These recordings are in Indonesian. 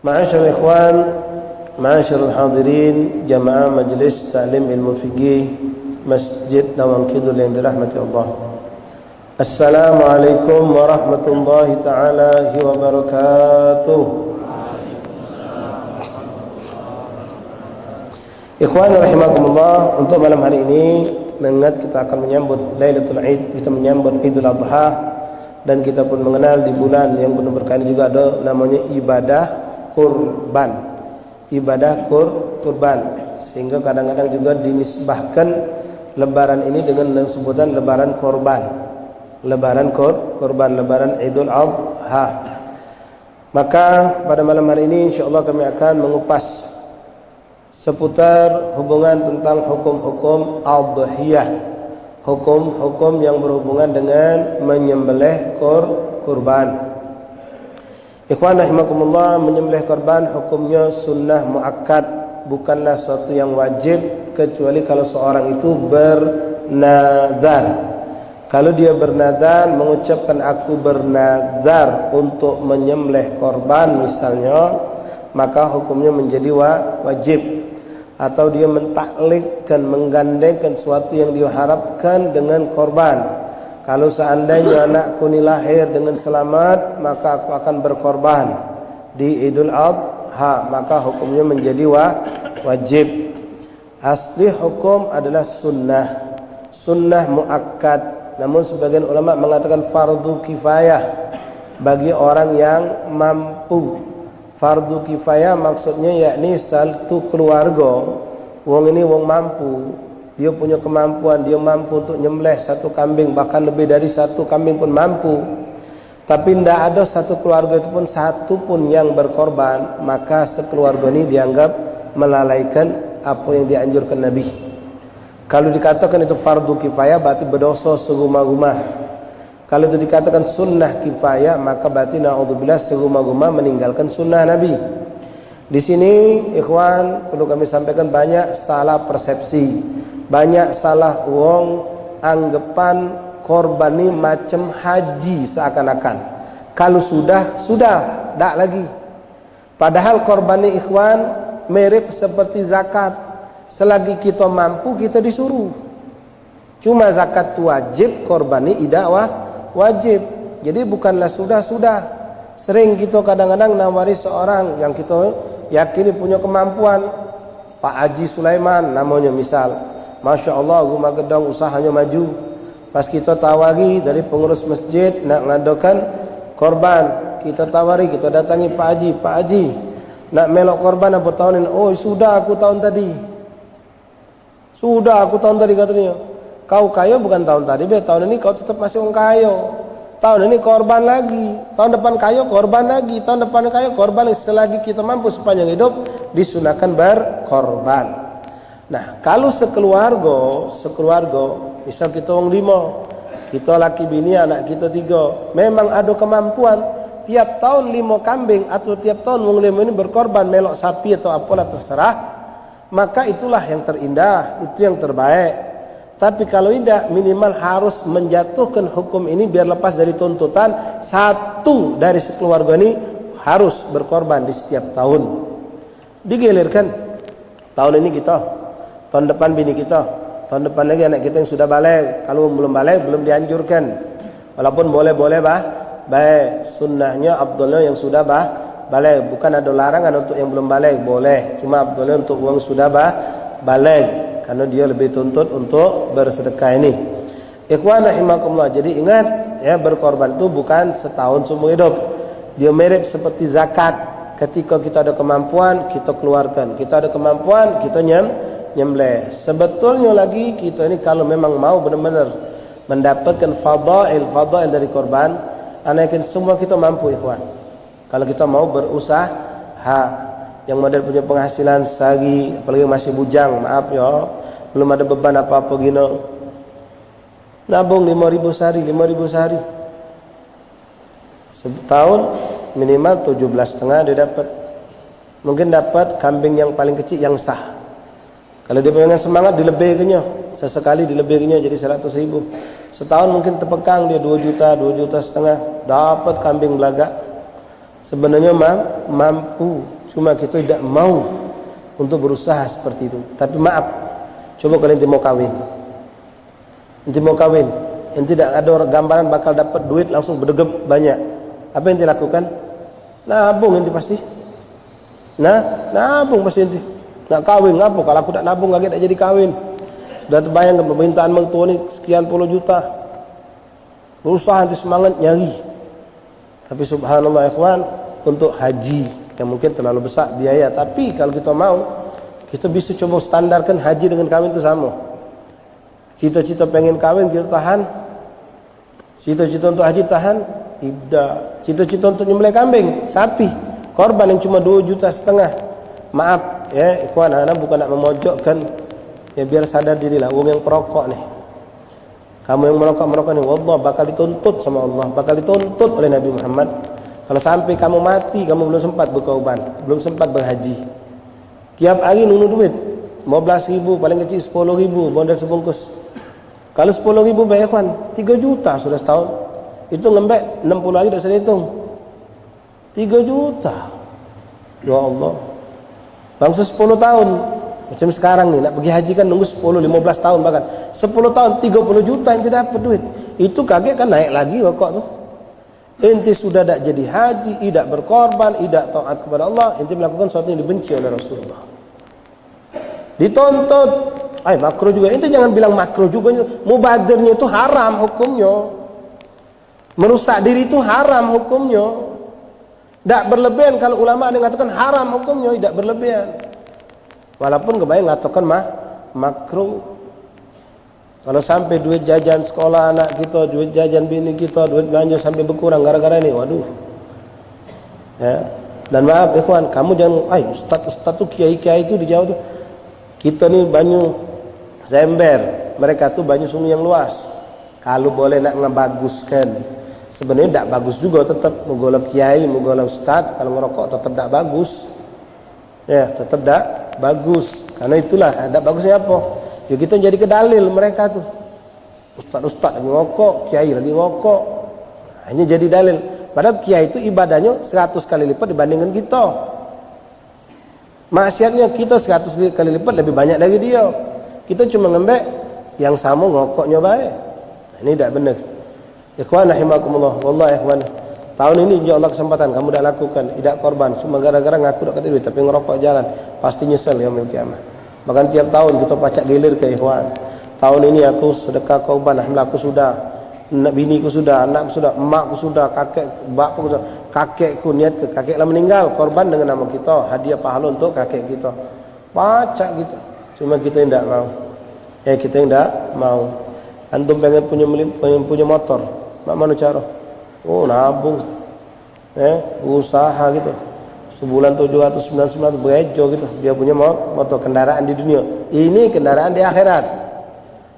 Ma'asyiral ikhwan, ma'asyiral hadirin, jamaah majelis ta'lim ilmu fikih Masjid Nawangkidul yang dirahmati Allah. Assalamualaikum warahmatullahi ta'ala wabarakatuh. Ikhwan rahimakumullah, untuk malam hari ini mengingat kita akan menyambut Lailatul Id, kita menyambut Idul Adha, dan kita pun mengenal di bulan yang penuh berkah ini juga ada namanya ibadah kurban, ibadah kurban, sehingga kadang-kadang juga dinisbahkan lebaran ini dengan sebutan lebaran korban, lebaran korban, lebaran Idul Adha. Maka pada malam hari ini insyaallah kami akan mengupas seputar hubungan tentang hukum-hukum adhiyah, hukum-hukum yang berhubungan dengan menyembelih kurban. Ikhwan rahimakumullah, menyembelih korban hukumnya sunnah muakkad, bukanlah sesuatu yang wajib kecuali kalau seorang itu bernadar. Kalau dia bernadar, mengucapkan aku bernadar untuk menyembelih korban misalnya, maka hukumnya menjadi wajib. Atau dia mentaklikkan, menggandengkan sesuatu yang dia harapkan dengan korban. Kalau seandainya anakku ini lahir dengan selamat, maka aku akan berkorban di Idul Adha, maka hukumnya menjadi wajib. Asli hukum adalah sunnah, sunnah muakkad. Namun sebagian ulama mengatakan fardu kifayah bagi orang yang mampu. Fardu kifayah maksudnya yakni satu keluarga, wong ini wong mampu, dia punya kemampuan, dia mampu untuk nyembelih satu kambing, bahkan lebih dari satu kambing pun mampu, tapi tidak ada satu keluarga itu pun satu pun yang berkorban, maka sekeluarga ini dianggap melalaikan apa yang dianjurkan Nabi. Kalau dikatakan itu fardu kifayah berarti berdosa segumah-gumah. Kalau itu dikatakan sunnah kifayah, maka berarti na'udzubillah segumah-gumah meninggalkan sunnah Nabi. Di sini ikhwan perlu kami sampaikan banyak salah persepsi, banyak salah wong anggapan korban ini macam haji seakan-akan. Kalau sudah tak lagi. Padahal korban ini ikhwan mirip seperti zakat. Selagi kita mampu kita disuruh. Cuma zakat itu wajib, korban ini tidak wajib. Jadi bukanlah sudah. Sering kita kadang-kadang nawari seorang yang kita yakini punya kemampuan, Pak Haji Sulaiman namanya misal, Masya Allah rumah gedong usahanya maju. Pas kita tawari dari pengurus masjid nak ngadakan korban, kita tawari, kita datangi Pak Haji nak melok korban apa tahun ini? Oh sudah aku tahun tadi katanya. Kau kaya bukan tahun tadi, tahun ini kau tetap masih orang kaya. Tahun ini korban lagi, tahun depan kaya korban lagi, tahun depan kaya korban lagi. Selagi kita mampu sepanjang hidup disunahkan berkorban. Nah, kalau sekeluarga, misal kita orang 5, kita laki bini, anak kita 3, memang ada kemampuan tiap tahun 5 kambing atau tiap tahun orang 5 ini berkorban melok sapi atau apalah terserah, maka itulah yang terindah, itu yang terbaik. Tapi kalau tidak, minimal harus menjatuhkan hukum ini biar lepas dari tuntutan satu dari sekeluarga ini harus berkorban di setiap tahun. Digilirkan tahun ini kita, tahun depan bini kita, tahun depan lagi anak kita yang sudah balik. Kalau belum balik belum dianjurkan. Walaupun boleh baik sunnahnya Abdullah yang sudah balik. Bukan ada larangan untuk yang belum balik, boleh. Cuma Abdullah untuk yang sudah balik, karena dia lebih tuntut untuk bersedekah ini. Ikhwan rahimakumullah, jadi ingat ya, berkorban itu bukan setahun seumur hidup. Dia mirip seperti zakat. Ketika kita ada kemampuan kita keluarkan, kita ada kemampuan kita nyembelih. Sebetulnya lagi kita ini kalau memang mau benar-benar mendapatkan fadail dari korban, ana yakin semua kita mampu ikhwan. Kalau kita mau berusaha. Yang model punya penghasilan sehari, apalagi masih bujang, maaf ya, belum ada beban apa-apa gini, nabung 5.000 sehari, setahun minimal 17,5 dia dapat. Mungkin dapat kambing yang paling kecil yang sah, Kalau dia pengen semangat dilebihkannya, sesekali dilebihkannya jadi 100.000. Setahun mungkin terpekang dia 2 juta, 2 juta setengah, dapat kambing belagak. Sebenarnya mampu, cuma kita tidak mau untuk berusaha seperti itu. Tapi maaf, coba kalian mau kawin, ente tidak ada orang gambaran bakal dapat duit langsung berdegep banyak. Apa yang ente lakukan? Nabung ente pasti. Nabung pasti ente. Nak kawin ngapa? Kalau aku tak nabung lagi tak jadi kawin. Sudah terbayang ke permintaan mertua ni sekian puluh juta. Berusaha ente semangat nyari. Tapi subhanallah ikhwan, untuk haji yang mungkin terlalu besar biaya, tapi kalau kita mau, kita bisa coba standarkan haji dengan kawin itu sama. Cita-cita pengen kawin kita tahan, cita-cita untuk haji tahan, tidak. Cita-cita untuk nyembelih kambing, sapi, korban yang cuma 2,5 juta. Maaf ya ikhwan, anak bukan nak memojokkan, ya biar sadar dirilah. Wong yang perokok nih, kamu yang merokok nih, wallah bakal dituntut sama Allah, bakal dituntut oleh Nabi Muhammad. Kalau sampai kamu mati, kamu belum sempat berkorban, belum sempat berhaji. Tiap hari nunu duit 15.000, paling kecil 10.000 modal sebungkus. Kalau 10.000 bayar kan 3 juta sudah setahun. Itu ngembek 60 hari dah saya hitung 3 juta. Ya Allah, bangsa 10 tahun macam sekarang nih, nak pergi haji kan nunggu 10-15 tahun, bahkan 10 tahun 30 juta yang tidak dapat duit. Itu kaget kan naik lagi rokok tuh. Ente sudah tak jadi haji, tidak berkorban, tidak taat kepada Allah, ente melakukan sesuatu yang dibenci oleh Rasulullah, dituntut. Makruh juga. Ente jangan bilang makruh juga. Mubadirnya itu haram hukumnya. Merusak diri itu haram hukumnya. Tak berlebihan. Kalau ulama ada yang mengatakan haram hukumnya, tidak berlebihan. Walaupun kebanyakan mengatakan makruh. Kalau sampai duit jajan sekolah anak kita, duit jajan bini kita, duit belanja sampai berkurang gara-gara ini, waduh. Ya. Dan maaf ikhwan, kamu jangan, ustaz tu kiai-kiai itu di Jawa tu, kita ni banyu zember, mereka tu banyu sungai yang luas. Kalau boleh nak ngebaguskan, sebenarnya tak bagus juga, tetap mugolak kiai, mugolak ustaz, kalau ngerokok tetap tak bagus. Ya, tetap tak bagus. Karena itulah, tak bagusnya apa? Ya kita jadi kedalil mereka tuh. Ustaz lagi ngokok, kiai lagi ngokok. Hanya jadi dalil. Padahal kiai itu ibadahnya 100 kali lipat dibandingkan kita. Maksiatnya kita 100 kali lipat lebih banyak dari dia. Kita cuma ngembek yang sama ngokoknya baik. Ini tidak benar. Ikhwan rahimakumullah, wallahi ikhwan, tahun ini insyaallah kesempatan kamu dah lakukan, tidak korban, cuma gara-gara ngaku tak kata duit tapi ngerokok jalan, pasti nyesal yaumul kiamah. Bahkan tiap tahun kita pacak gilir ke ikhwan. Tahun ini aku sedekah korban, alhamdulillah aku sudah, biniku sudah, anakku sudah, emakku sudah, bapakku sudah, kakekku niat ke kakeklah meninggal, korban dengan nama kita, hadiah pahala untuk kakek kita. Pacak kita. Cuma kita tidak mau. Kita tidak mau. Antum pengen punya motor, mak mana cara? Oh nabung, usaha gitu. Sebulan 799 berejo gitu, dia punya motor kendaraan di dunia. Ini kendaraan di akhirat.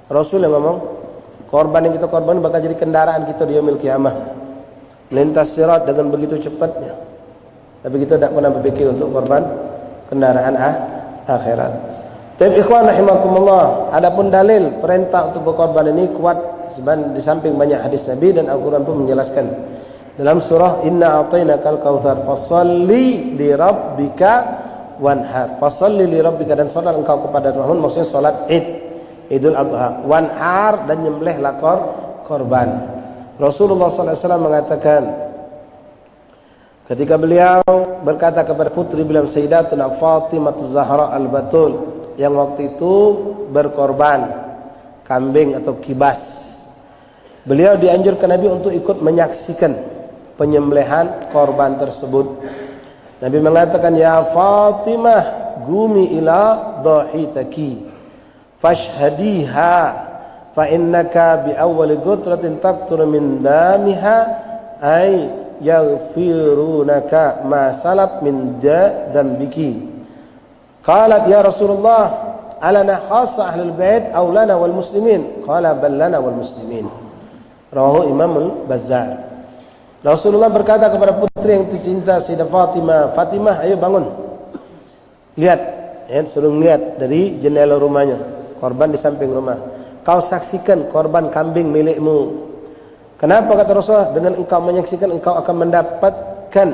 Rasul yang ngomong, korban yang kita korban bakal jadi kendaraan kita di yaumil kiamah. Lintas sirat dengan begitu cepatnya. Tapi kita tidak pernah berpikir untuk korban kendaraan akhirat. Tapi ikhwan rahimakumullah, adapun dalil perintah untuk berkorban ini kuat di samping banyak hadis Nabi dan Al-Quran pun menjelaskan. Dalam surah Inna a'tainakal kautsar fasalli li rabbika wanhar. Fasalli li rabbika, dan salat engkau kepada Tuhan, maksudnya salat Idul Adha. Wanhar, dan nyembelihlah korban. Rasulullah sallallahu alaihi wasallam mengatakan ketika beliau berkata kepada putri beliau Sayyidatuna Fatimah Zahra al-Batul yang waktu itu berkorban kambing atau kibas, beliau dianjurkan Nabi untuk ikut menyaksikan penyembelihan korban tersebut. Nabi mengatakan, ya Fatimah, gumi ila dhahitaki fashhadiha fa innaka bi awwali gutratin taqtur min damiha ay yaghfirunaka ma salab min dambiki. Qalat ya Rasulullah, alana khassa ahlul bait aw lana wal muslimin? Qala bal lana wal muslimin. Rawahu Imam Al-Bazzar. Rasulullah berkata kepada putri yang tercinta Sayyidah Fatimah, Fatimah ayo bangun, lihat ya, suruh lihat dari jendela rumahnya, korban di samping rumah. Kau saksikan korban kambing milikmu. Kenapa kata Rasulullah? Dengan engkau menyaksikan, engkau akan mendapatkan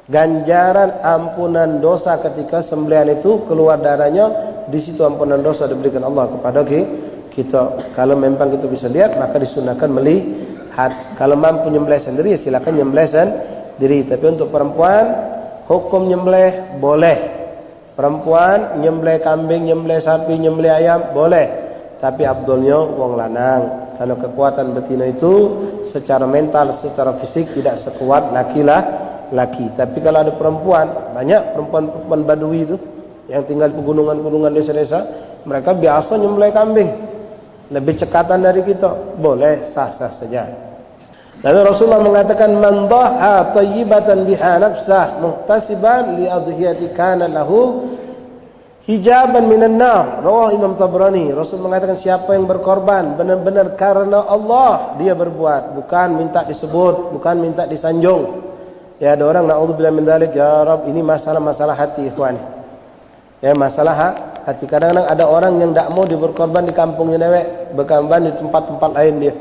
ganjaran ampunan dosa ketika sembelihan itu keluar darahnya. Di situ ampunan dosa diberikan Allah kepada kita. Kalau memang kita bisa lihat, maka disunahkan melihat. Kalau mampu nyembelih sendiri, ya silakan nyembelih sendiri. Tapi untuk perempuan, hukum nyembelih boleh. Perempuan nyembelih kambing, nyembelih sapi, nyembelih ayam boleh. Tapi abdulnya wong lanang, karena kekuatan betina itu secara mental, secara fisik tidak sekuat laki. Tapi kalau ada perempuan, banyak perempuan badui itu yang tinggal di pegunungan-pegunungan desa-desa, mereka biasa nyembelih kambing, lebih cekatan dari kita, boleh, sah-sah saja. Lalu Rasulullah mengatakan, man dhaha tayyibatan biha nafsah muhtasiban li adhiyati kana lahu hijaban minan nar. Rawah Imam Tabrani. Rasul mengatakan, siapa yang berkorban benar-benar karena Allah dia berbuat, bukan minta disebut, bukan minta disanjung. Ya, ada orang naudzubillah min dzalik, ya Rabb, ini masalah hati, ikhwani. Ya, masalah hati. Kadang-kadang ada orang yang tak mau berkorban di kampungnya dewek, berkorban di tempat-tempat lain dia.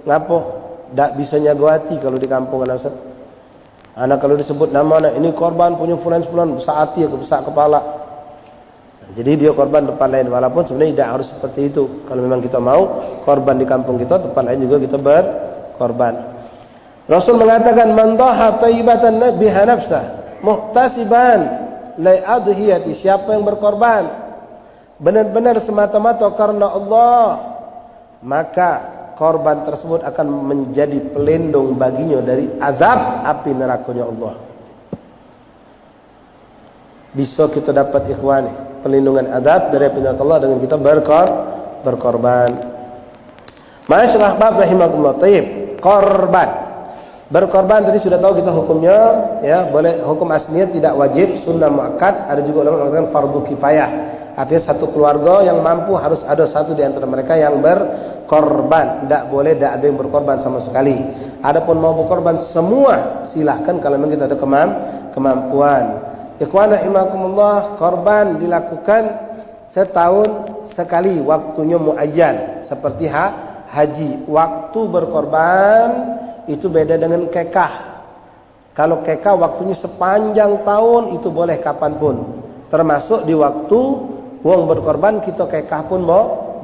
Ngapo? Tak bisa nyago hati kalau di kampung anak Ustaz. Anak kalau disebut nama anak, ini korban punya fulan besar hati, besar kepala. Jadi dia korban tempat lain, walaupun sebenarnya tidak harus seperti itu. Kalau memang kita mau korban di kampung kita, tempat lain juga kita berkorban. Rasul mengatakan, man dhaha tayyibatan biha nafsah muhtasiban la adhiyati, siapa yang berkorban benar-benar semata-mata karena Allah, maka korban tersebut akan menjadi pelindung baginya dari azab api nerakanya Allah. Bisa kita dapat, ikhwani, pelindungan azab dari api neraka Allah dengan kita berkorban. Masyaallah, bab rahimakumullah. Tayyib, korban. Berkorban tadi sudah tahu kita hukumnya, ya, boleh, hukum aslinya tidak wajib, sunnah muakkad. Ada juga ulama mengatakan fardu kifayah. Artinya satu keluarga yang mampu harus ada satu di antara mereka yang berkorban. Tidak boleh tidak ada yang berkorban sama sekali. Adapun mau berkorban semua silahkan kalau memang kita ada kemampuan. Ikhwan rahimakumullah, korban dilakukan setahun sekali, waktunya muayyan, seperti haji. Waktu berkorban itu beda dengan kekah. Kalau kekah waktunya sepanjang tahun, itu boleh kapanpun, termasuk di waktu wong berkorban kita kekah pun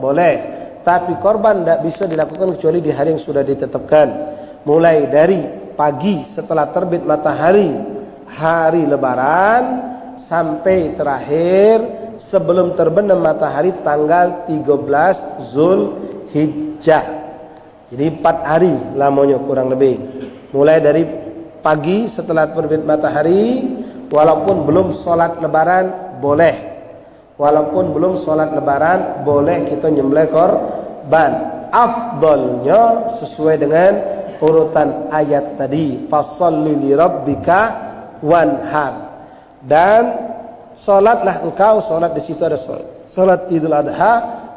boleh. Tapi korban tidak bisa dilakukan kecuali di hari yang sudah ditetapkan, mulai dari pagi setelah terbit matahari hari lebaran sampai terakhir sebelum terbenam matahari tanggal 13 Zulhijjah. Jadi 4 hari lamanya kurang lebih. Mulai dari pagi setelah terbit matahari, walaupun belum sholat lebaran boleh. Walaupun belum sholat lebaran boleh kita nyembelih korban. Afdalnya sesuai dengan urutan ayat tadi, fasholli li rabbika wanhar. Dan sholatlah engkau, sholat di situ ada sholat Idul Adha,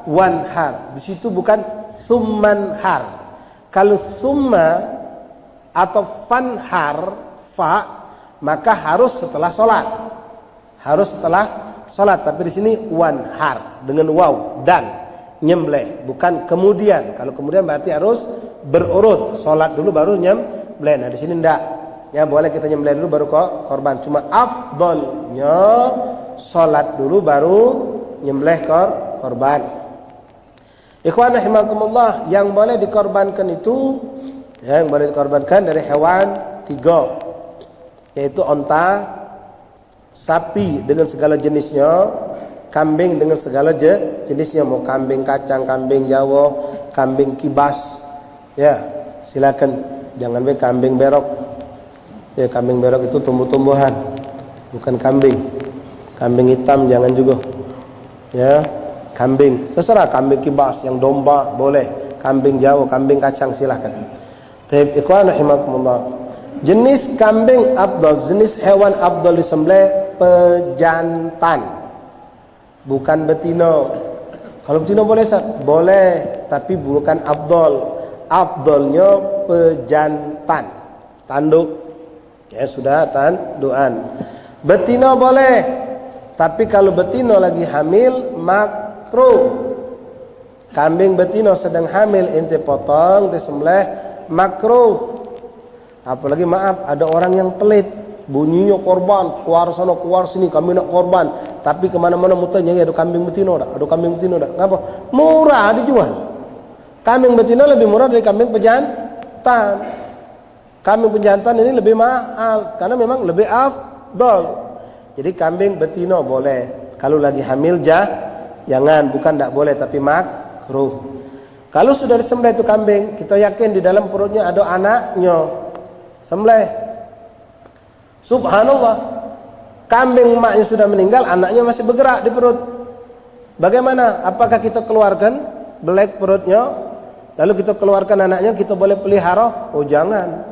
wanhar. Di situ bukan thummanhar. Kalau thumma atau fanhar fa, maka harus setelah sholat. Harus setelah sholat. Tapi di sini wanhar dengan waw dan nyembelih, bukan kemudian. Kalau kemudian berarti harus berurut, sholat dulu baru nyembelih. Nah di sini enggak. Ya boleh kita nyembelih dulu baru korban. Cuma afdolnya sholat dulu baru nyembelih korban. Ikhwan rahimakumullah, yang boleh dikorbankan itu, ya, yang boleh dikorbankan dari hewan 3, yaitu onta, sapi dengan segala jenisnya, kambing dengan segala jenisnya, mau kambing kacang, kambing Jawa, kambing kibas, ya silakan. Jangan kambing berok. Ya, kambing berok itu tumbuh-tumbuhan, bukan kambing. Kambing hitam jangan juga. Ya, kambing terserah, kambing kibas yang domba boleh, kambing Jawa, kambing kacang silahkan. Taib ikhwan rahimakumullah. Jenis kambing afdal, jenis hewan afdal disembelih pejantan, bukan betina. Kalau betina boleh, boleh, tapi bukan afdal. Afdalnya pejantan, tanduk. Ya sudah tanduan. Betina boleh, Tapi kalau betina lagi hamil makruh. Kambing betina sedang hamil ente potong, ente sembelih makruh. Apalagi maaf, ada orang yang pelit, bunyinya korban, keluar sana keluar sini, kami nak korban, tapi kemana-mana mutanya ada kambing betina dah, ada kambing betina dah. Ngapa? Murah dijual. Kambing betina lebih murah dari kambing pejantan. Kambing pejantan ini lebih mahal karena memang lebih afdal. Jadi kambing betina boleh. Kalau lagi hamil jangan, bukan tidak boleh tapi makruh. Kalau sudah disembelih itu kambing, kita yakin di dalam perutnya ada anaknya. Sembelih. Subhanallah. Kambing maknya sudah meninggal, anaknya masih bergerak di perut. Bagaimana? Apakah kita keluarkan belek perutnya, lalu kita keluarkan anaknya, kita boleh pelihara? Oh jangan.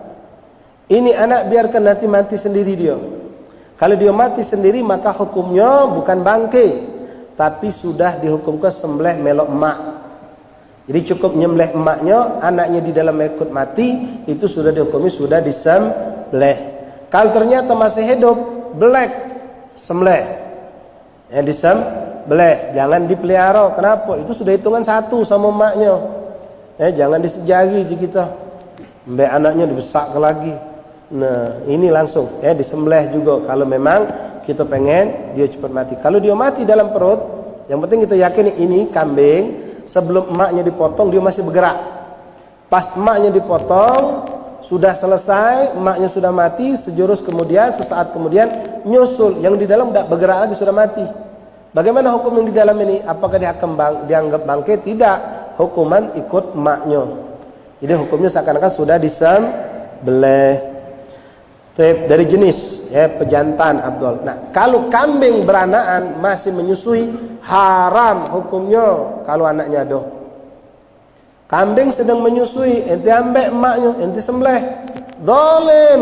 Ini anak biarkan nanti mati sendiri dia. Kalau dia mati sendiri maka hukumnya bukan bangkai, tapi sudah dihukumkan sembelih melok emak. Jadi cukup nyembelih emaknya, anaknya di dalam ikut mati, itu sudah dihukumi sudah disembelih. Kalau ternyata masih hidup, belek sembelih. Disembelih, jangan dipelihara. Kenapa? Itu sudah hitungan satu sama emaknya. Jangan disejari kita. Mbak anaknya dibesarkan lagi. Nah, ini langsung disembelih juga kalau memang kita pengen dia cepat mati. Kalau dia mati dalam perut, yang penting kita yakin ini kambing sebelum emaknya dipotong dia masih bergerak. Pas emaknya dipotong sudah selesai, emaknya sudah mati, sejurus kemudian, sesaat kemudian nyusul, yang di dalam tidak bergerak lagi sudah mati. Bagaimana hukum yang di dalam ini? Apakah dianggap bangkai? Tidak, hukuman ikut emaknya. Jadi hukumnya seakan-akan sudah disembelih. Dari jenis pejantan Abdul. Nah, kalau kambing beranaan masih menyusui, haram hukumnya kalau anaknya ada. Kambing sedang menyusui, ente ambek emaknya, ente sembelih, zalim.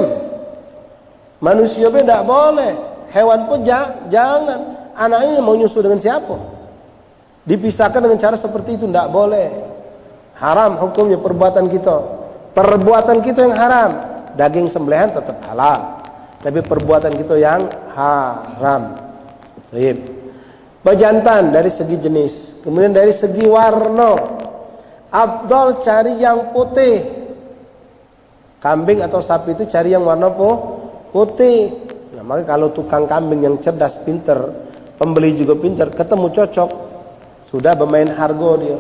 Manusia pun tidak boleh, hewan pun jangan. Anaknya mau nyusu dengan siapa? Dipisahkan dengan cara seperti itu tidak boleh. Haram hukumnya perbuatan kita. Perbuatan kita yang haram. Daging sembelihan tetap halal, tapi perbuatan kita yang haram. Baik. Pejantan dari segi jenis, kemudian dari segi warna, afdal cari yang putih. Kambing atau sapi itu cari yang warna putih. Nah, maka kalau tukang kambing yang cerdas, pinter, pembeli juga pinter, ketemu cocok, sudah bermain harga dia.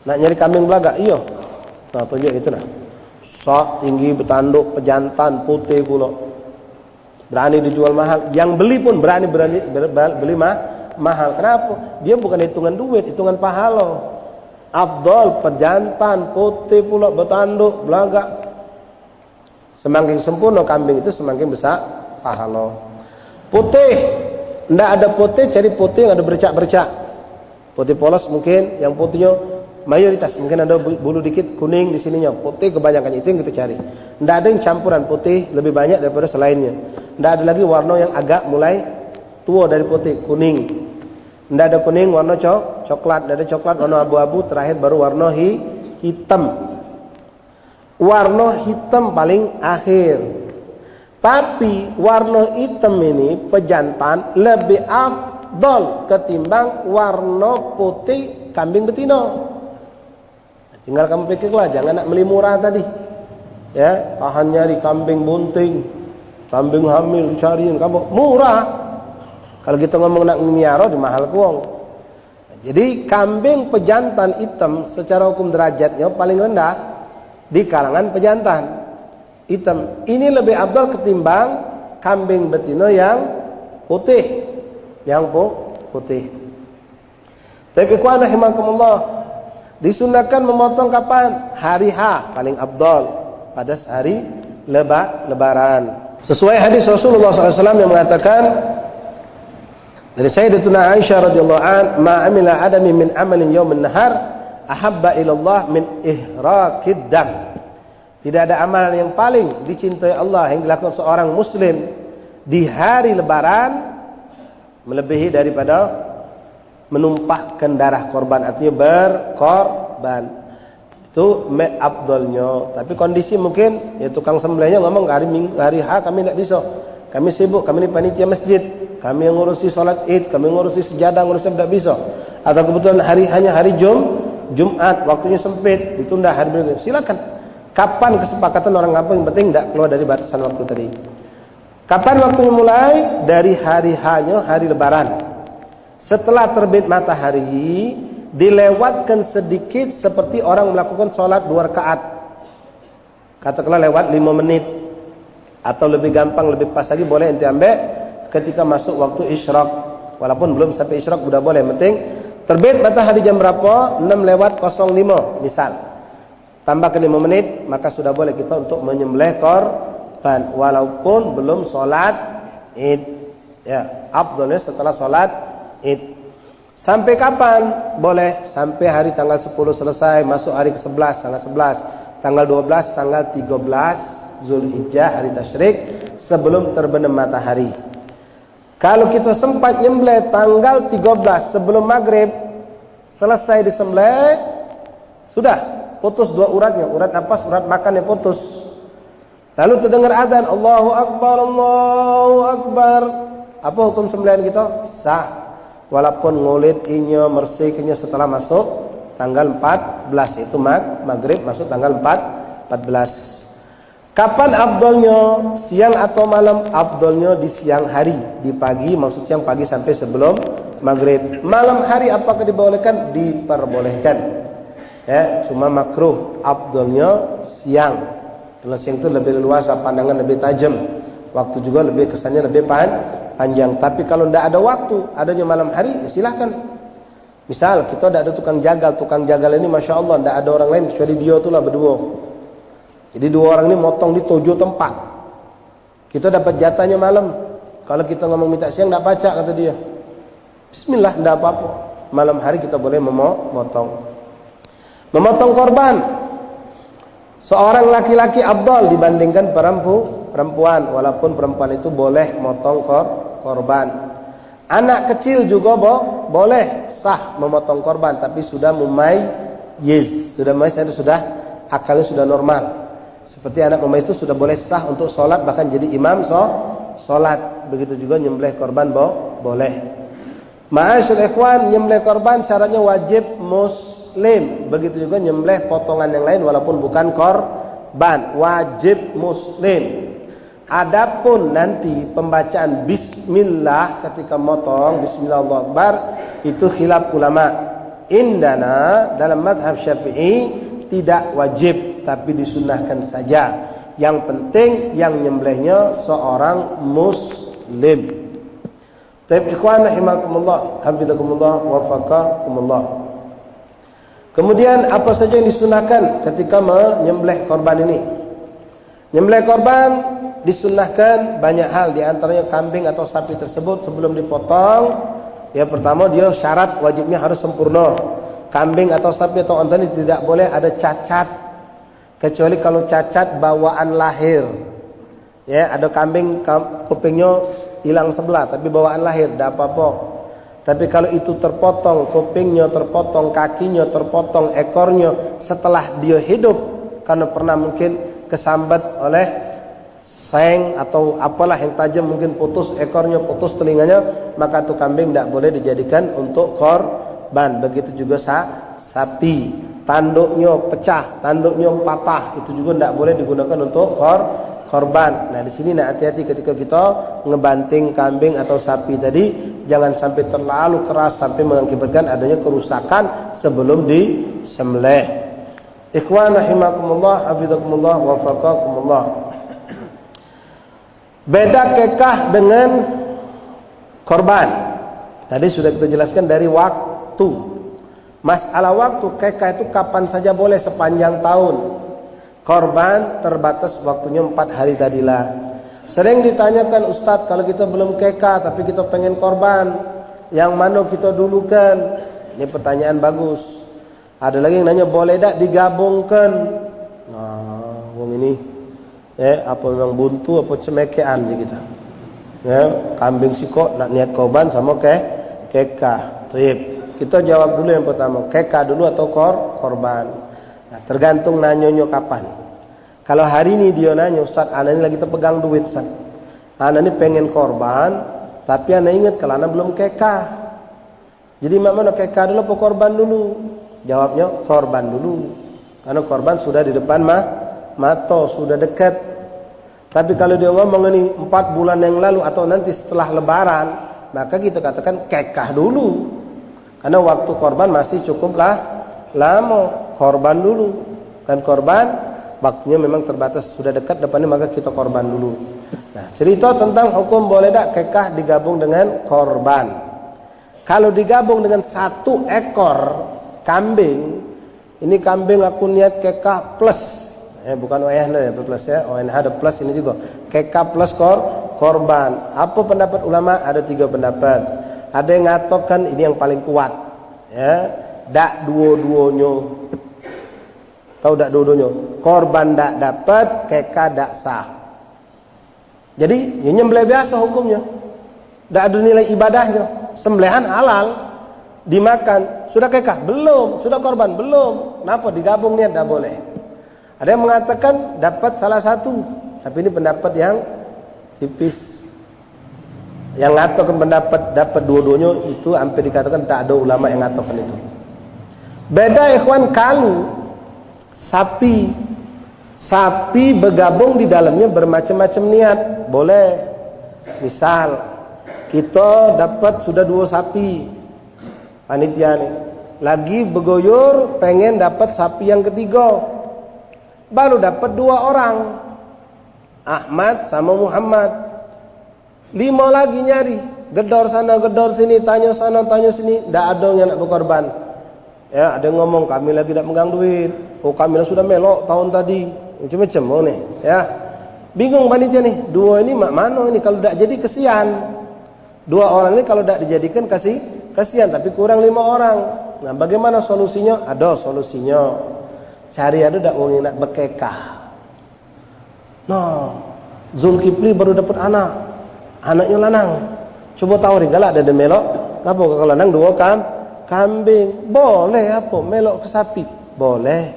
Nak nyari kambing belaga, iya. Nah, tunjuk itu nah. Sok tinggi bertanduk pejantan putih pula, berani dijual mahal. Yang beli pun berani beli mahal. Kenapa? Dia bukan hitungan duit, hitungan pahala. Afdal pejantan putih pula bertanduk belaga. Semakin sempurna kambing itu semakin besar pahala. Putih, tidak ada putih, cari putih yang ada bercak-bercak. Putih polos mungkin, yang putihnya mayoritas mungkin ada bulu dikit kuning di sininya, putih kebanyakan, itu yang kita cari. Tidak ada yang campuran putih lebih banyak daripada selainnya. Tidak ada lagi warna yang agak mulai tua dari putih, kuning. Tidak ada kuning, warna coklat. Tidak ada coklat, warna abu-abu. Terakhir baru warna hitam. Warna hitam paling akhir. Tapi warna hitam ini pejantan lebih afdal ketimbang warna putih kambing betina. Tinggal kamu pikirlah, jangan nak beli murah tadi. Tahan nyari kambing bunting, kambing hamil dicariin kamu murah. Kalau kita ngomong nak miara di mahal kuang. Jadi kambing pejantan hitam secara hukum derajatnya paling rendah di kalangan pejantan hitam. Ini lebih afdal ketimbang kambing betina yang putih, putih. Tapi ikhwan rahimakumullah, disunahkan memotong kapan? Hari H paling afdal, pada hari lebaran. Sesuai hadis Rasulullah SAW yang mengatakan dari Sayyidatuna Aisyah radhiyallahu an, ma amila adami min amalin yaumin nahar ahabba ilallah min ihraqid dam. Tidak ada amalan yang paling dicintai Allah yang dilakukan seorang muslim di hari lebaran melebihi daripada menumpahkan darah korban, artinya berkorban. Itu afdalnya. Tapi kondisi mungkin tukang sembelihnya ngomong hari H kami tidak bisa, kami sibuk, kami ini panitia masjid, kami yang ngurusi sholat id, kami ngurusi sejadah, ngurusi tidak bisa. Atau kebetulan hanya hari Jumat, waktunya sempit, ditunda hari berikutnya. Silakan. Kapan kesepakatan orang kampung, yang penting tidak keluar dari batasan waktu tadi. Kapan waktunya mulai? Dari hari H-nya, hari Lebaran. Setelah terbit matahari, dilewatkan sedikit seperti orang melakukan sholat 2 rakaat. Katakanlah lewat 5 menit. Atau lebih gampang, lebih pas lagi boleh ente ambil ketika masuk waktu isyraq. Walaupun belum sampai isyraq sudah boleh. Penting terbit matahari jam berapa? 6:05 misal. Tambah ke 5 menit, maka sudah boleh kita untuk menyembelih korban walaupun belum sholat id. Ya, afdhalnya setelah sholat id. Sampai kapan? Boleh sampai hari tanggal 10 selesai, masuk hari ke-11, tanggal 11, tanggal 12, tanggal 13 Zulhijjah, hari tasyrik, sebelum terbenam matahari. Kalau kita sempat nyembelih tanggal 13 sebelum maghrib, selesai disembelih, sudah putus 2 uratnya, urat napas, urat makannya putus. Lalu terdengar azan, Allahu Akbar, Allahu Akbar. Apa hukum sembelihan kita? Sah. Walaupun ngulit inya, mersikinya setelah masuk tanggal 14, itu maghrib masuk tanggal 14. Kapan afdolnya? Siang atau malam? Afdolnya di siang hari, di pagi, maksud siang pagi sampai sebelum maghrib. Malam hari apakah dibolehkan? Diperbolehkan. Ya, cuma makruh. Afdolnya siang. Kalau siang itu lebih luas, pandangan lebih tajam, waktu juga lebih kesannya lebih panjang. Tapi kalau tidak ada waktu, adanya malam hari, silahkan. Misal kita tidak ada tukang jagal ini masya Allah tidak ada orang lain kecuali dia itulah berdua. Jadi 2 orang ini motong di 7 tempat. Kita dapat jatahnya malam. Kalau kita ngomong minta siang tidak pacak kata dia. Bismillah, tidak apa-apa. Malam hari kita boleh memotong korban. Seorang laki-laki afdal dibandingkan perempuan, walaupun perempuan itu boleh motong korban. Anak kecil juga boleh sah memotong korban, tapi sudah mumayyiz, sudah akalnya sudah normal. Seperti anak mumayyiz itu sudah boleh sah untuk sholat, bahkan jadi imam sholat. Begitu juga nyembelih korban boleh. Ma'asyil ikhwan, nyembelih korban syaratnya wajib muslim. Begitu juga nyembelih potongan yang lain walaupun bukan korban, wajib muslim. Adapun nanti pembacaan bismillah ketika motong, bismillah Allahu Akbar, itu khilaf ulama. Indana dalam madhab Syafi'i tidak wajib, tapi disunahkan saja. Yang penting yang nyembelihnya seorang muslim. Taib ikhwan rahimakumullah, hafizakumullah, wafaqakumullah. Kemudian apa saja yang disunahkan ketika menyembelih korban ini? Nyembelih korban disunahkan banyak hal, di antaranya kambing atau sapi tersebut sebelum dipotong, ya pertama dia syarat wajibnya harus sempurna. Kambing atau sapi atau unta ini tidak boleh ada cacat, kecuali kalau cacat bawaan lahir. Ya, ada kambing kupingnya hilang sebelah tapi bawaan lahir tidak apa-apa. Tapi kalau itu terpotong, kupingnya terpotong, kakinya terpotong, ekornya setelah dia hidup karena pernah mungkin kesambat oleh seng atau apalah yang tajam, mungkin putus ekornya, putus telinganya, maka itu kambing tidak boleh dijadikan untuk korban. Begitu juga sapi, tanduknya pecah, tanduknya patah, itu juga tidak boleh digunakan untuk korban. Nah, di sini nak hati-hati ketika kita ngebanting kambing atau sapi tadi, jangan sampai terlalu keras sampai mengakibatkan adanya kerusakan sebelum disembelih. Ikhwan rahimakumullah, hafizakumullah, wafaqakumullah. Beda kekah dengan korban. Tadi sudah kita jelaskan dari waktu. Masalah waktu, kekah itu kapan saja boleh sepanjang tahun. Korban terbatas waktunya 4 hari tadilah. Sering ditanyakan, Ustadz, kalau kita belum kekah tapi kita pengen korban, yang mana kita dulukan? Ini pertanyaan bagus. Ada lagi yang nanya, boleh tak digabungkan? Nah, wong ini apa memang buntu apa cemekean je kita. Ya, kambing sikok nak niat korban sama kekah. Baik. Kita jawab dulu yang pertama, kekah dulu atau korban. Nah, tergantung nanyonyo kapan. Kalau hari ini dia nanya, Ustaz, anak ini lagi terpegang duit, Ustaz. Anak ini pengen korban, Tapi ana ingat kalau ana belum kekah. Jadi mak mana kekah dulu apa korban dulu? Jawabnya korban dulu. Karena korban sudah di depan mata, sudah dekat. Tapi kalau dia ngomong ini 4 bulan yang lalu atau nanti setelah lebaran, maka kita katakan kekah dulu. Karena waktu korban masih cukuplah lama. Korban dulu. Kan korban waktunya memang terbatas, sudah dekat depannya, maka kita korban dulu. Nah, cerita tentang hukum boleh tak kekah digabung dengan korban. Kalau digabung dengan 1 ekor kambing, ini kambing aku niat kekah plus, bukan ONH ya, plus ya, ONH ada plus ini juga, kekah plus korban. Apa pendapat ulama? Ada 3 pendapat. Ada yang ngatakan ini yang paling kuat, ya, dak dua-duanya. Tahu dak dua-duanya? Korban dak dapat, kekah dak sah. Jadi nyembelih biasa hukumnya, dak ada nilai ibadahnya. Sembelihan halal, dimakan. Sudah kekah? Belum. Sudah korban? Belum. Kenapa? Digabung niat dak boleh. Ada yang mengatakan dapat salah satu, tapi ini pendapat yang tipis. Yang ngatakan pendapat dapat dua-duanya itu hampir dikatakan tak ada ulama yang ngatakan itu. Beda ikhwan kalau sapi bergabung di dalamnya bermacam-macam niat, boleh. Misal kita dapat sudah 2 sapi, panitia nih lagi bergoyor pengen dapat sapi yang ketiga, baru dapat 2 orang, Ahmad sama Muhammad. 5 lagi nyari, gedor sana gedor sini, tanya sana tanya sini, tidak ada yang nak berkorban. Ya, ada yang ngomong kami lagi tidak megang duit, oh kami sudah melok tahun tadi, macam-macam oh nih, ya. Bingung panitia nih, 2 ini mak mana ini, kalau tidak jadi kesian. 2 orang ini kalau tidak dijadikan kasihan, tapi kurang 5 orang. Nah, bagaimana solusinya? Ada solusinya. Cari ada tak orang yang nak berkekah. Nah, Zulkifli baru dapat anaknya lanang. Coba tahu galak ada melok. Apa kalau lanang 2 kambing? Boleh apa? Melok ke sapi? Boleh.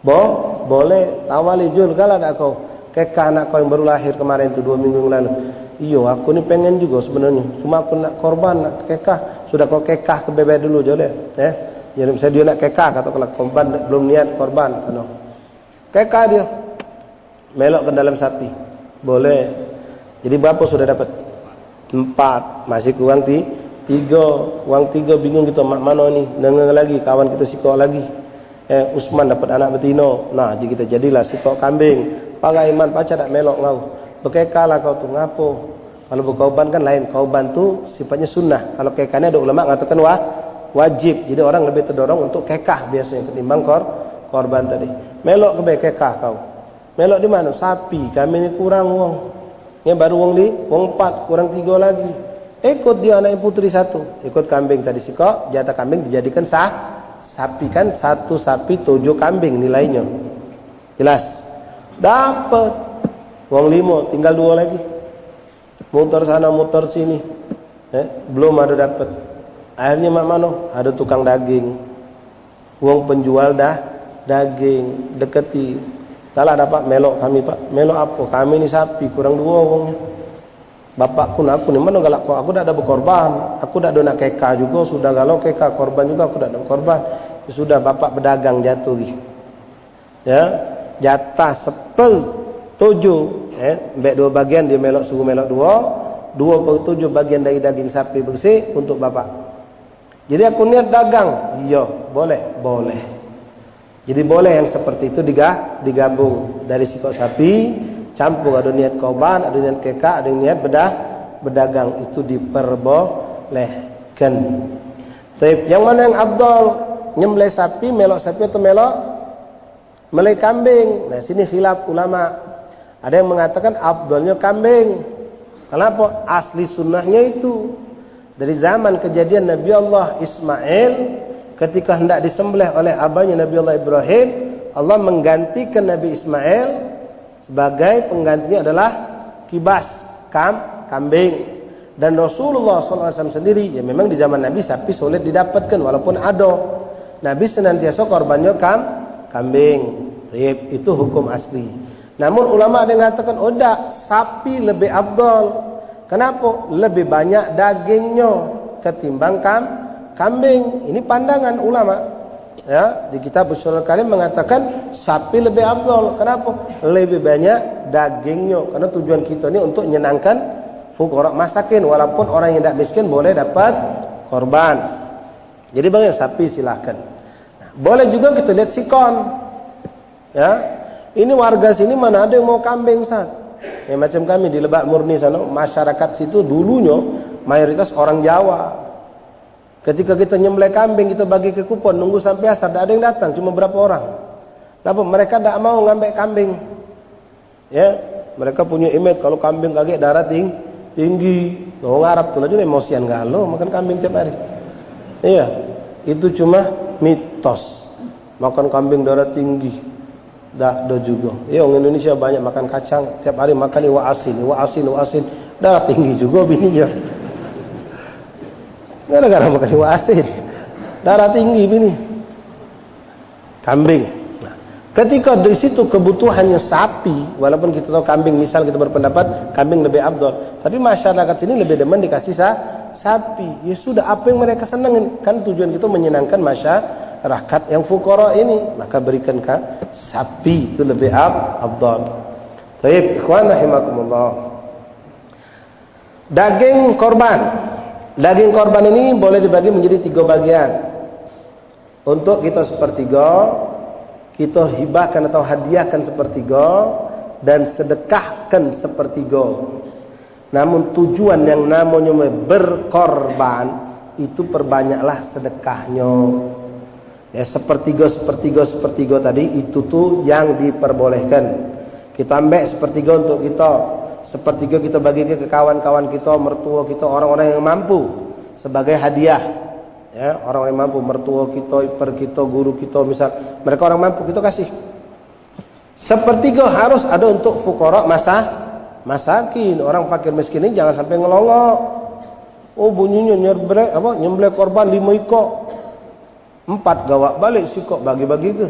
Boleh. Tawali jul galak tak kau? Kekah anak kau yang baru lahir kemarin itu 2 minggu yang lalu. Iyo, aku ni pengen juga sebenarnya. Cuma aku nak korban, nak kekah. Sudah kau kekah ke bebek dulu je deh. Jadi misalnya dia nak kekah, kata kalau korban belum niat korban, kan? Kekah dia, melok ke dalam sapi, boleh. Jadi berapa sudah dapat? 4, masih kurang 3. Uang 3 bingung kita mak mana ni? Dengar lagi kawan kita sikok lagi. Usman dapat anak betina. Nah, jadi kita jadilah sikok kambing. Pakai iman pacar tak melok ngau. Berkekahlah kau tu ngapo. Kalau berkorban kan lain. Korban tu sifatnya sunnah. Kalau kekahnya ada ulama mengatakan wajib. Jadi orang lebih terdorong untuk kekah biasanya ketimbang korban tadi. Melok ke kekah kau. Melok di mana? Sapi. Kami ni kurang uang. Yang baru uang 4 kurang 3 lagi. Ikut dia anak putri 1. Ikut kambing tadi sikok. Jatah kambing dijadikan sapi kan 1 sapi 7 kambing nilainya. Jelas? Dapat. Uang 5, tinggal 2 lagi. Muter sana, muter sini. Belum ada dapat. Akhirnya mak mano? Ada tukang daging. Uang penjual daging. Deketi. Kalau dapat melok kami pak. Melok apa? Kami ni sapi, kurang 2 uangnya. Bapakku nak aku ni mana galak kau? Aku dah ada berkorban. Aku dah ada nak kekah juga. Sudah galau kekah korban juga. Aku dah ada korban. Sudah bapak berdagang jatuh lagi. Ya, jatah 7. Baik 2 bagian dia melok suruh melok 2/7 bagian dari daging sapi bersih untuk bapak. Jadi aku niat dagang. Iya, boleh. Jadi boleh yang seperti itu digabung dari sikok sapi, campur ada niat korban, ada niat kekah, ada niat berdagang, itu diperbolehkan. Tapi yang mana yang afdal? Nyembelih sapi, melok sapi atau melok kambing? Nah, sini khilaf ulama. Ada yang mengatakan afdalnya kambing. Kenapa? Asli sunnahnya itu dari zaman kejadian Nabi Allah Ismail ketika hendak disembelih oleh abahnya Nabi Allah Ibrahim, Allah menggantikan Nabi Ismail sebagai penggantinya adalah kibas, kambing. Dan Rasulullah SAW sendiri, ya memang di zaman Nabi sapi sulit didapatkan walaupun ada. Nabi senantiasa korbannya kambing. Itu hukum asli. Namun ulama ada yang mengatakan, oh tidak, sapi lebih afdal. Kenapa? Lebih banyak dagingnya ketimbang kambing. Ini pandangan ulama. Ya, di kitab Ushulul Kalim mengatakan sapi lebih afdal. Kenapa? Lebih banyak dagingnya. Karena tujuan kita ini untuk menyenangkan fuqara masakin. Walaupun orang yang tidak miskin boleh dapat korban. Jadi bang, yang sapi silahkan. Nah, boleh juga kita lihat sikon. Ya, ini warga sini mana ada yang mau kambing, Ustaz? Ya, macam kami di Lebak Murni sana, masyarakat situ dulunya mayoritas orang Jawa. Ketika kita nyembelih kambing, kita bagi ke kupon, nunggu sampai asar, tidak ada yang datang, cuma berapa orang. Tapi mereka tidak mau ngambil kambing. Ya, mereka punya image kalau kambing kaget darah tinggi. Orang Arab tuh juga emosian galau makan kambing tiap hari. Iya, itu cuma mitos. Makan kambing darah tinggi. Dah juga. Ya, orang Indonesia banyak makan kacang, tiap hari makan iwa asin, darah tinggi juga bininya. Gara-gara makan iwa asin, darah tinggi bini. Kambing. Nah, ketika di situ kebutuhannya sapi, walaupun kita tahu kambing, misal kita berpendapat kambing lebih afdal, tapi masyarakat sini lebih demen dikasih sapi. Ya sudah, apa yang mereka senangin? Kan tujuan kita menyenangkan masyarakat yang fuqara ini, maka berikan sapi, itu lebih afdal. Baik, ikhwan rahimakumullah. Daging korban. Daging korban ini boleh dibagi menjadi 3 bagian. Untuk kita sepertiga, kita hibahkan atau hadiahkan sepertiga, dan sedekahkan sepertiga. Namun tujuan yang namanya berkorban itu perbanyaklah sedekahnya. Ya, sepertiga tadi itu tuh yang diperbolehkan. Kita ambil sepertiga untuk kita, sepertiga kita bagi ke kawan-kawan kita, mertua kita, orang-orang yang mampu sebagai hadiah. Ya, orang yang mampu, mertua kita, ipar kita, guru kita, misal mereka orang mampu, kita kasih. Sepertiga harus ada untuk fuqara masakin, orang fakir miskin ini jangan sampai ngelongok. Oh, bunyinya nyembelih korban 5 ekor. 4 gawak balik sikok bagi-bagi ke.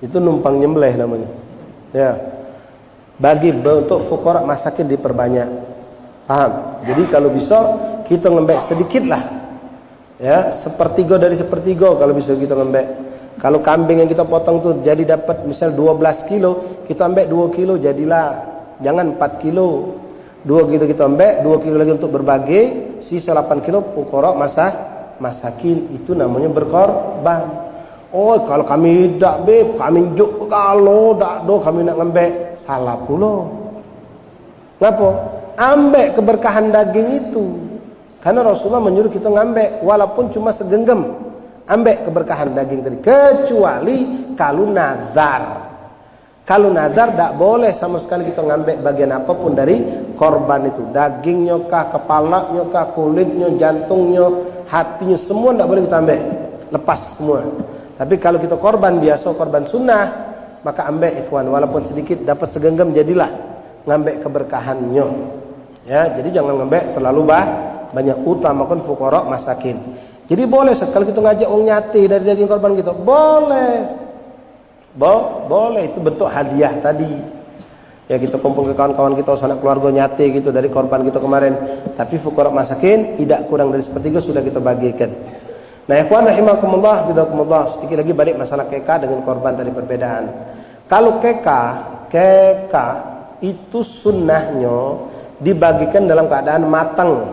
Itu numpang nyembelih namanya. Ya. Bagi untuk fuqara masakin diperbanyak. Paham? Jadi kalau bisa kita ngembek sedikit lah. Ya, sepertiga dari sepertiga kalau bisa kita ngembek. Kalau kambing yang kita potong tuh jadi dapat misal 12 kilo, kita ambek 2 kilo jadilah. Jangan 4 kilo. 2 kilo kita ambek, 2 kilo lagi untuk berbagi, sisa 8 kilo fuqara masakin, itu namanya berkorban. Oh, kalau kami tak kami juk kalau tak do kami nak ngembek, salah pula. Ngapa? Ambek keberkahan daging itu. Karena Rasulullah menyuruh kita ngambek walaupun cuma segenggam. Ambek keberkahan daging tadi, kecuali kalau nazar. Kalau nazar tak boleh sama sekali kita ngambek bagian apapun dari korban itu. Dagingnya kah, kepalanya kah, kulitnya, jantungnya, hatinya, semua tak boleh kita ambek. Lepas semua. Tapi kalau kita korban biasa, korban sunnah, maka ambek ikhwan, walaupun sedikit dapat segenggam jadilah ngambek keberkahannya. Ya, jadi jangan ngambek terlalu banyak, utamakan fuqara masakin. Jadi boleh kalau kita ngajak orang nyate dari daging korban kita, boleh. Boleh, itu bentuk hadiah tadi. Ya, kita kumpul ke kawan-kawan kita, sanak keluarga nyate gitu dari korban kita kemarin. Tapi fuqara masakin tidak kurang dari sepertiga sudah kita bagikan. Nah, ikhwan rahimakumullah, bidakumullah, sedikit lagi balik masalah keka dengan korban tadi perbedaan. Kalau keka itu sunnahnya dibagikan dalam keadaan matang.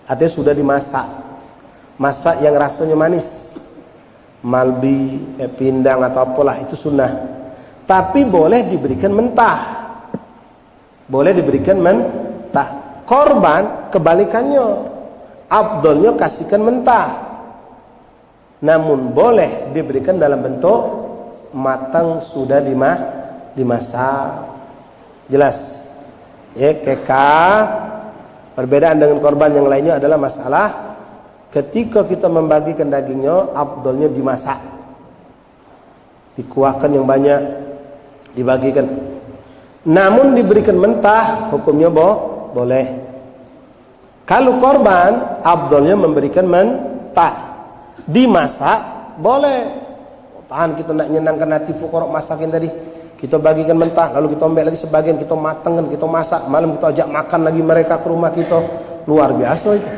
Artinya sudah dimasak. Masak yang rasanya manis. Malbi, pindang atau apalah, itu sunnah. Tapi boleh diberikan mentah. Boleh diberikan mentah. Korban kebalikannya. Afdalnya kasihkan mentah. Namun boleh diberikan dalam bentuk matang sudah dimasak. Jelas? Ya, keka. Perbedaan dengan korban yang lainnya adalah masalah ketika kita membagikan dagingnya, afdalnya dimasak. Dikuahkan yang banyak, dibagikan. Namun diberikan mentah, hukumnya boleh. Kalau korban, afdalnya memberikan mentah. Dimasak, boleh. Tahan kita nak nyenangkan hati fuqara masakin tadi. kita bagikan mentah, lalu kita ambil lagi sebagian, kita matangkan, kita masak, malam kita ajak makan lagi mereka ke rumah kita. Luar biasa itu.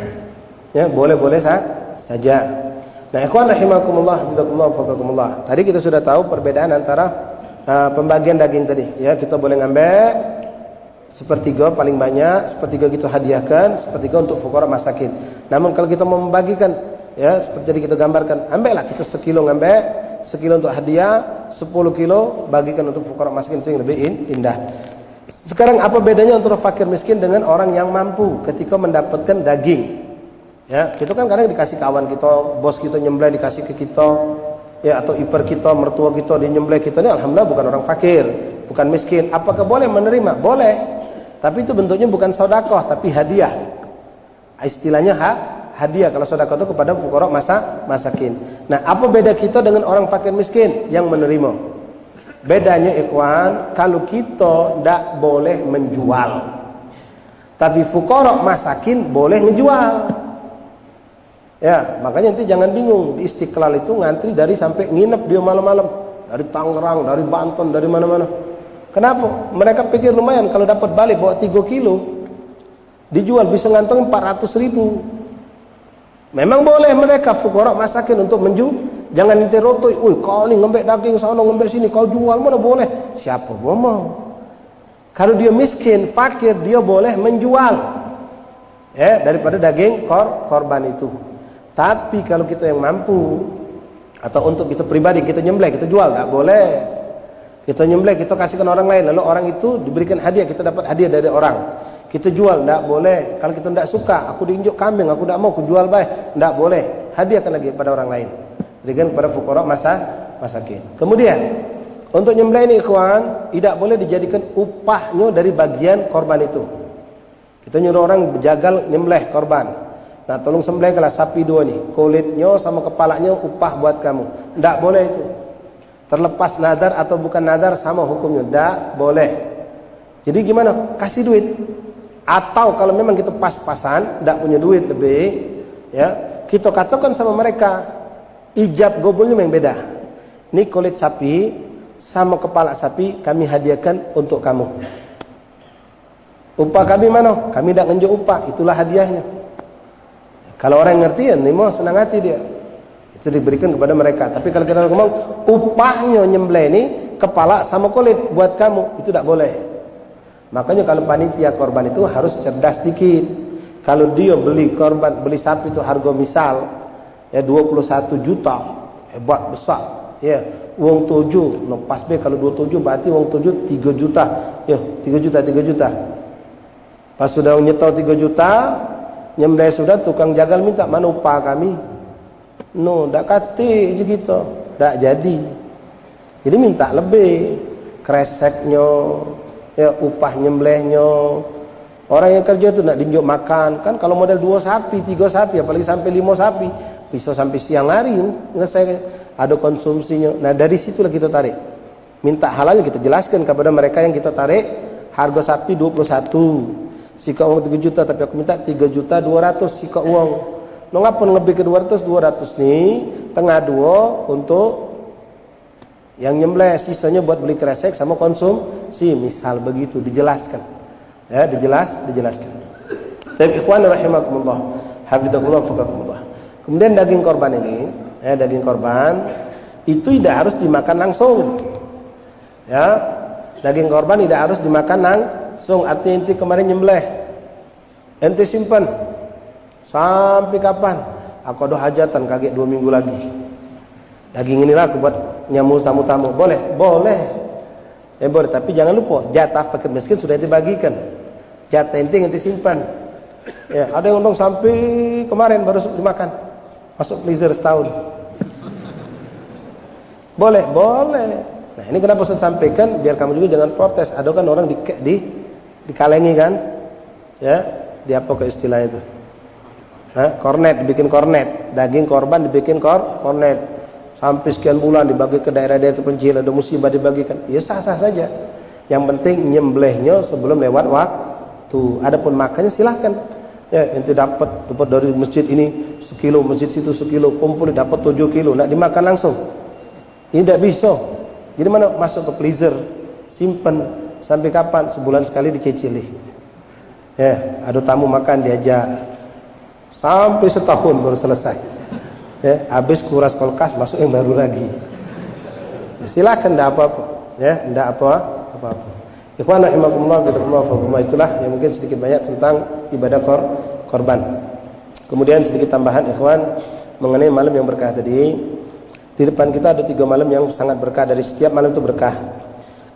Ya, boleh-boleh saja. Nah, ikhwan rahimakumullah, bidakumullah, faqakumullah. Tadi kita sudah tahu perbedaan antara pembagian daging tadi. Ya, kita boleh ngambil sepertiga paling banyak, sepertiga kita hadiahkan, sepertiga untuk fuqara masakin. Namun kalau kita mau membagikan, ya seperti tadi kita gambarkan, ambillah kita sekilo ngambil, sekilo untuk hadiah, 10 kilo bagikan untuk fuqara masakin, itu yang lebih indah. Sekarang apa bedanya antara fakir miskin dengan orang yang mampu ketika mendapatkan daging? Ya, kita kan kadang dikasih kawan kita, bos kita nyembelih dikasih ke kita, ya atau ipar kita, mertua kita dinyembelih kita, ini alhamdulillah bukan orang fakir, bukan miskin. Apakah boleh menerima? Boleh. Tapi itu bentuknya bukan sedekah, tapi hadiah. Istilahnya hadiah kalau sedekah itu kepada fuqara masakin. Nah, apa beda kita dengan orang fakir miskin yang menerima? Bedanya ikhwan, kalau kita tidak boleh menjual, tapi fuqara masakin boleh ngejual. Ya, makanya nanti jangan bingung, di Istiqlal itu ngantri dari sampai nginep dia malam-malam, dari Tangerang, dari Banten, dari mana-mana. Kenapa? Mereka pikir lumayan kalau dapat balik bawa 3 kilo, dijual bisa ngantong 400.000. Memang boleh mereka fuqara masakin untuk menjual. Jangan nanti rotoi, kau ni ngembek daging sana, ngembek sini, kau jual, mana boleh? Siapa ngomong? Kalau dia miskin, fakir, dia boleh menjual, ya, daripada daging korban itu. Tapi kalau kita yang mampu, atau untuk kita pribadi, kita nyembelih, kita jual, tak boleh. Kita nyembelih, kita kasihkan orang lain, lalu orang itu diberikan hadiah, kita dapat hadiah dari orang. Kita jual, tak boleh. Kalau kita tidak suka, aku diinjuk kambing, aku tidak mau, aku jual baik, tak boleh. Hadiahkan lagi pada orang lain, berikan kepada fuqara masakin. Kemudian untuk nyembelih ini ikhwan, tidak boleh dijadikan upahnya dari bagian korban itu. Kita nyuruh orang berjagal nyembelih korban. Nah, tolong sembelihkanlah sapi 2 nih, kulitnya sama kepalanya upah buat kamu. Tidak boleh itu. Terlepas nadar atau bukan nadar sama hukumnya, tidak boleh. Jadi gimana? Kasih duit. Atau kalau memang kita pas-pasan, tidak punya duit lebih, ya, kita katakan sama mereka, ijab gobulnya memang beda. Ini kulit sapi sama kepala sapi kami hadiahkan untuk kamu. Upah kami mana? Kami tidak ngenjuk upah, itulah hadiahnya. Kalau orang yang ngerti, ya nimo senang hati dia. Itu diberikan kepada mereka. Tapi kalau kita ngomong upahnya nyembelih ini kepala sama kulit buat kamu, itu tidak boleh. Makanya kalau panitia korban itu harus cerdas dikit. Kalau dia beli korban, beli sapi itu harga misal ya 21 juta, hebat besar. Ya, uang 7, no pas be kalau 27 berarti uang 7 3 juta. Ya, 3 juta. Pas sudah nyetor 3 juta, nyembelih sudah, tukang jagal minta mana upah kami? No, tak kati je gitu, tak jadi. Jadi minta lebih, kreseknya, ya upah nyembelihnya. Orang yang kerja tu nak dinjuk makan, kan kalau model 2 sapi, 3 sapi, apalagi sampai 5 sapi, bisa sampai siang hari selesai, ada konsumsinya. Nah dari situlah kita tarik. Minta halalnya kita jelaskan kepada mereka yang kita tarik, harga sapi 21. Sika uang 3 juta, tapi aku minta 3.200.000 sika uang. No ngapun lebih ke 200 nih, tengah 2 untuk yang nyembelih, sisanya buat beli kresek sama konsumsi, misal begitu, dijelaskan. Ya, dijelaskan. Tapi ikhwan rahimakumullah, hafizakumullah, faqakumullah. Kemudian daging korban ini, daging korban itu tidak harus dimakan langsung. Ya, daging korban tidak harus dimakan langsung. Artinya ente kemarin nyembelih, ente simpan sampai kapan? Aku ada hajatan kaget 2 minggu lagi. Daging inilah aku buat nyamu tamu-tamu. Boleh? Boleh. Boleh, tapi jangan lupa jatah fakir miskin sudah dibagikan. Jatah ente yang disimpan. Ya, ada yang untung sampai kemarin baru dimakan. Masuk freezer setahun. Boleh. Nah, ini kenapa saya sampaikan biar kamu juga jangan protes. Ada kan orang dikalengi kan? Ya, di apa ke istilah itu? Kornet, dibikin kornet. Daging korban dibikin kornet. Sampai sekian bulan dibagi ke daerah-daerah terpencil, ada musibah dibagikan. Ya sah-sah saja. Yang penting nyembelihnya sebelum lewat waktu. Adapun makannya silahkan. Ya, ente dapat dari masjid ini 1 kilo, masjid situ 1 kilo, kumpul dapat 7 kilo, nak dimakan langsung. Ini tidak bisa. Jadi mana masuk ke freezer, simpen sampai kapan? Sebulan sekali dicicili. Ya, ada tamu makan diajak sampai setahun baru selesai. Ya, habis kuras kulkas masuk yang baru lagi. Ya, silakan, enggak apa-apa. Ya, enggak apa-apa. Ikhwan rahimakumullah, itulah yang mungkin sedikit banyak tentang ibadah korban. Kemudian sedikit tambahan ikhwan mengenai malam yang berkah tadi. Di depan kita ada 3 malam yang sangat berkah, dari setiap malam itu berkah.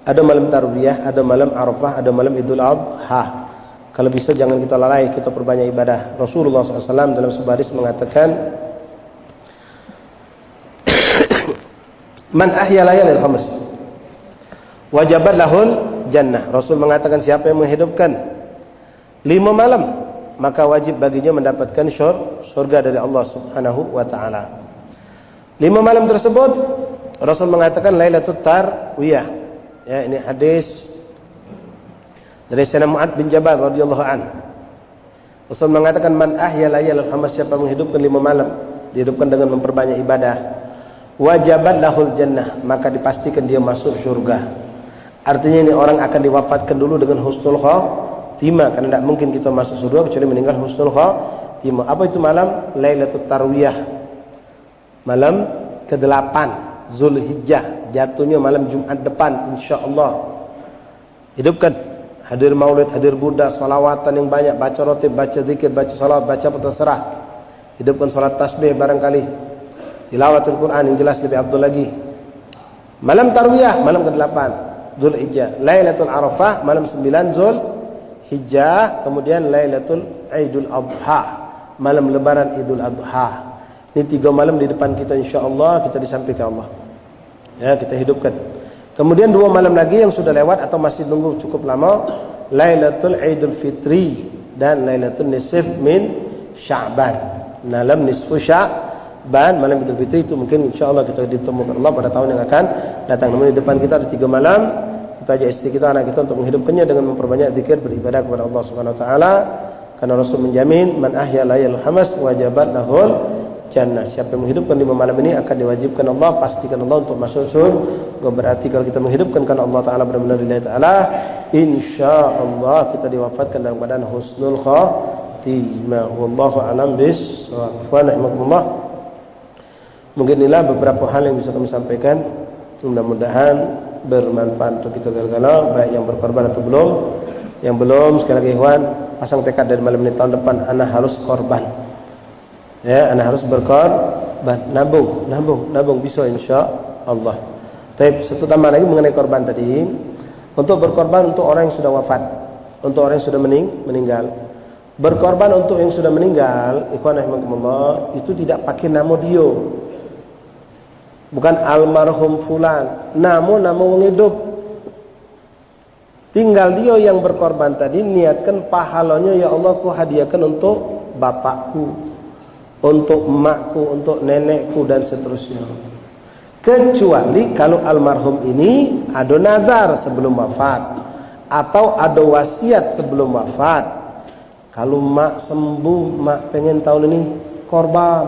Ada malam Tarwiyah, ada malam Arafah, ada malam Idul Adha. Kalau bisa jangan kita lalai, kita perbanyak ibadah. Rasulullah SAW dalam sebuah hadis mengatakan, Man ahya layalil khamis wajabat lahul jannah. Rasul mengatakan siapa yang menghidupkan 5 malam, maka wajib baginya mendapatkan surga dari Allah Subhanahu wa taala. 5 malam tersebut Rasul mengatakan Lailatul Tarwiyah. Ya, ini hadis dari Sayyidina Mu'adz bin Jabal radhiyallahu an. Rasul mengatakan man ahya layalal khamis, siapa menghidupkan 5 malam, dihidupkan dengan memperbanyak ibadah, wajabat lahul jannah, maka dipastikan dia masuk surga. Artinya ini orang akan diwafatkan dulu dengan husnul khatimah, karena tidak mungkin kita masuk surga kecuali meninggal husnul khatimah. Apa itu malam? Lailatul Tarwiyah, malam ke-8 Zulhijjah, jatuhnya malam Jumat depan insyaallah. Hidupkan, hadir maulid, hadir Buddha, salawatan yang banyak, baca rotib, baca zikir, baca salawat, baca terserah. Hidupkan salat tasbih barangkali, tilawatul Quran yang jelas lebih abdul lagi. Malam Tarwiyah, malam ke-8 Zulhijjah. Lailatul Arafah, malam 9 Zulhijjah. Kemudian Lailatul Idul Adha, malam lebaran Idul Adha. Ini 3 malam di depan kita insyaallah, kita disampaikan Allah. Ya, kita hidupkan. Kemudian 2 malam lagi yang sudah lewat atau masih tunggu cukup lama, Lailatul Idul Fitri dan Lailatul Nisf min Sya'ban. Malam nisfu Sya'ban, malam Idul Fitri itu mungkin insyaallah kita ditemukan Allah pada tahun yang akan datang. Namun di depan kita ada 3 malam, kita ajak istri kita, anak kita untuk menghidupkannya dengan memperbanyak zikir, beribadah kepada Allah Subhanahu wa taala. Karena Rasul menjamin man ahya layal khamis wajabat lahul jannah. Siapa yang menghidupkan 5 malam ini akan diwajibkan Allah, pastikan Allah untuk masuk surga. Berarti kalau kita menghidupkan karena Allah taala benar-benar lillahi taala, insyaallah kita diwafatkan dalam keadaan husnul khatimah. Wallahu a'lam bissawab. Mungkin inilah beberapa hal yang bisa kami sampaikan. Mudah-mudahan bermanfaat untuk kita segala, baik yang berkorban atau belum. Yang belum, sekali lagi ikhwan, pasang tekad dari malam ini, tahun depan ana harus korban. Ya, ana harus berkorban, nabung bisa insyaallah. Tapi satu tambah lagi mengenai korban tadi, untuk berkorban untuk orang yang sudah wafat, untuk orang yang sudah meninggal. Berkorban untuk yang sudah meninggal, ikhwan rahimakumullah, itu tidak pakai nama dia. Bukan almarhum fulan, namun nama wong hidup. Tinggal dia yang berkorban tadi niatkan pahalanya, ya Allah ku hadiahkan untuk bapakku, untuk emakku, untuk nenekku dan seterusnya. Kecuali kalau almarhum ini ada nazar sebelum wafat atau ada wasiat sebelum wafat. Kalau mak sembuh, mak pengen tahun ini korban,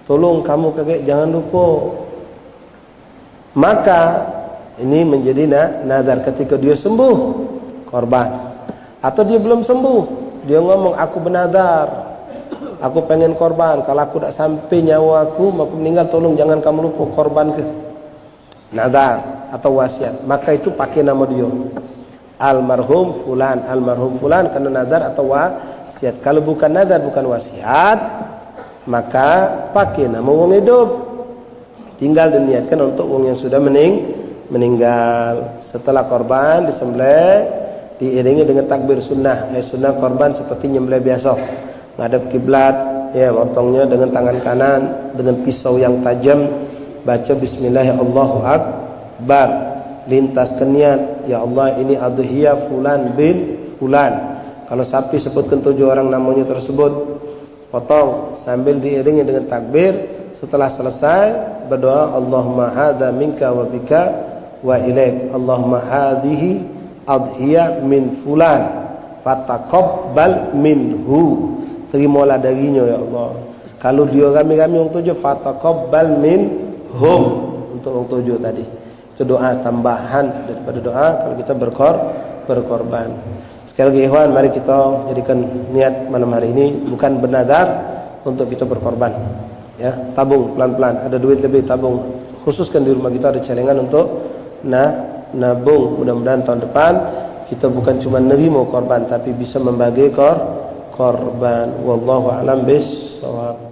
tolong kamu kakek jangan lupa. Maka ini menjadi nazar ketika dia sembuh korban. Atau dia belum sembuh, dia ngomong aku bernazar, aku pengen korban, kalau aku tak sampai nyawa aku meninggal, tolong jangan kamu lupa korban ke. Nazar atau wasiat, maka itu pakai nama dia. Almarhum fulan karena nazar atau wasiat. Kalau bukan nazar, bukan wasiat, maka pakai nama wong hidup. Tinggal diniatkan untuk wong yang sudah meninggal. Setelah korban disembelih, diiringi dengan takbir sunnah. Sunnah korban seperti nyembelih biasa, ngadep kiblat, ya, potongnya dengan tangan kanan dengan pisau yang tajam, baca bismillah, Allahu akbar, lintaskan niat, ya Allah ini adhiyah fulan bin fulan. Kalau sapi sebutkan 7 orang namanya tersebut, potong sambil diiringi dengan takbir. Setelah selesai berdoa, Allahumma hadza minka wa bika wa ilaik, Allahumma hadhihi adhiyah min fulan fataqabbal minhu, terimalah darinya ya Allah. Kalau dia kami orang 7, fataqabbal minhum, untuk orang 7 tadi. Itu doa tambahan daripada doa kalau kita berkorban. Sekali lagi ikhwan, mari kita jadikan niat malam hari ini bukan bernazar untuk kita berkorban. Ya, tabung pelan-pelan. Ada duit lebih tabung. Khususkan di rumah kita ada celengan untuk nabung. Mudah-mudahan tahun depan kita bukan cuma nerima korban tapi bisa membagi korban. Wallahu a'lam bissawab.